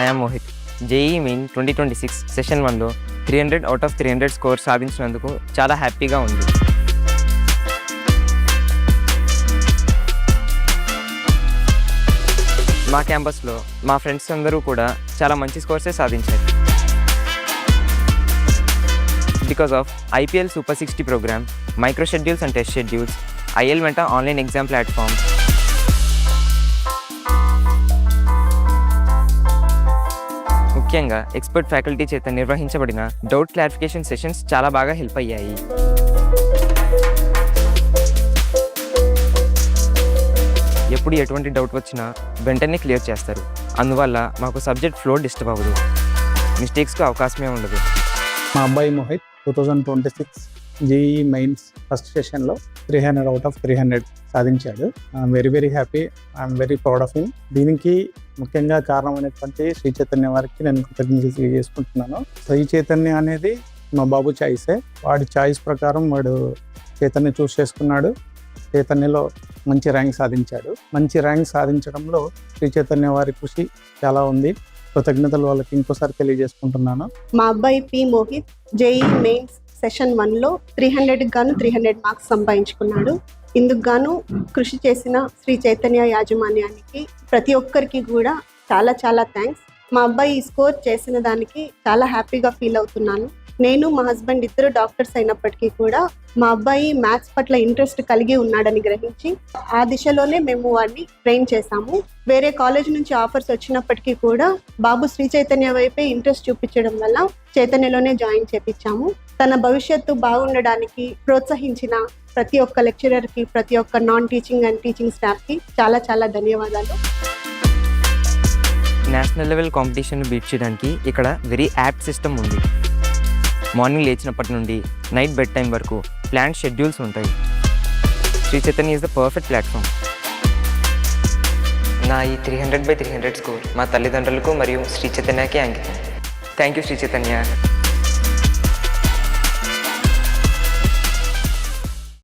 I am Mohit. JEE main 2026 సెషన్ 1లో 300 out of 300 score సాధించినందుకు చాలా హ్యాపీగా ఉంది. మా క్యాంపస్లో మా ఫ్రెండ్స్ అందరూ కూడా చాలా మంచి స్కోర్సే సాధించారు. Because of IPL Super 60 program, micro schedules and test schedules, IL వెంట ఆన్లైన్ ఎగ్జామ్ ప్లాట్ఫామ్, ముఖ్యంగా ఎక్స్పర్ట్ ఫ్యాకల్టీ చేత నిర్వహించబడిన డౌట్ క్లారిఫికేషన్ సెషన్స్ చాలా బాగా హెల్ప్ అయ్యాయి. ఎప్పుడు ఎటువంటి డౌట్ వచ్చినా వెంటనే క్లియర్ చేస్తారు. అందువల్ల మాకు సబ్జెక్ట్ ఫ్లో డిస్టర్బ్ అవ్వదు, మిస్టేక్స్కి అవకాశమే ఉండదు. మా అబ్బాయి మోహిత్ 2026 జేఈఈ మెయిన్స్ ఫస్ట్ సెషన్లో 300 అవుట్ ఆఫ్ 300 సాధించాడు. I'm very happy. I'm very proud of him. దీనికి ముఖ్యంగా కారణమైనటువంటి శ్రీ చైతన్య వారికి నేను కృతజ్ఞతలు తెలియజేసుకుంటున్నాను. శ్రీ చైతన్య అనేది మా బాబు చాయిసే. వాడి చాయిస్ ప్రకారం వాడు చైతన్య చూస్ చేసుకున్నాడు. చైతన్యలో మంచి ర్యాంక్ సాధించాడు. మంచి ర్యాంక్ సాధించడంలో శ్రీ చైతన్య వారి కృషి చాలా ఉంది. కృతజ్ఞతలు వాళ్ళకి ఇంకోసారి తెలియజేసుకుంటున్నాను. మా అబ్బాయి P Mohit JEE mains session 1లో 300 గాను 300 మార్క్స్ సంపాదించుకున్నాడు. ఇందుకు గాను కృషి చేసిన శ్రీ చైతన్య యాజమాన్యానికి ప్రతి ఒక్కరికి కూడా చాలా థ్యాంక్స్. మా అబ్బాయి ఈ స్కోర్ చేసిన దానికి చాలా హ్యాపీగా ఫీల్ అవుతున్నాను. నేను మా హస్బెండ్ ఇద్దరు డాక్టర్స్ అయినప్పటికీ కూడా మా అబ్బాయి మ్యాథ్స్ పట్ల ఇంట్రెస్ట్ కలిగి ఉన్నాడని గ్రహించి ఆ దిశలోనే మేము వాడిని ట్రైన్ చేశాము. వేరే కాలేజ్ నుంచి ఆఫర్స్ వచ్చినప్పటికీ కూడా బాబు శ్రీ చైతన్య వైపే ఇంట్రెస్ట్ చూపించడం వల్ల చైతన్యలోనే జాయిన్ చేపించాము. తన భవిష్యత్తు బాగుండడానికి ప్రోత్సహించిన ప్రతి ఒక్క లెక్చరర్కి, ప్రతి ఒక్క నాన్ టీచింగ్ అండ్ టీచింగ్ స్టాఫ్కి చాలా ధన్యవాదాలు. నేషనల్ లెవెల్ కాంపిటీషన్ బీట్ చేయడానికి ఇక్కడ వెరీ యాప్ట్ సిస్టమ్ ఉంది. మార్నింగ్ లేచినప్పటి నుండి నైట్ బెడ్ టైం వరకు ప్లాన్ షెడ్యూల్స్ ఉంటాయి. Sri Chaitanya is the perfect platform. నా ఈ 300/300 స్కోర్ మా తల్లిదండ్రులకు మరియు శ్రీ చైతన్యకి అంకితం. Thank you Sri Chaitanya.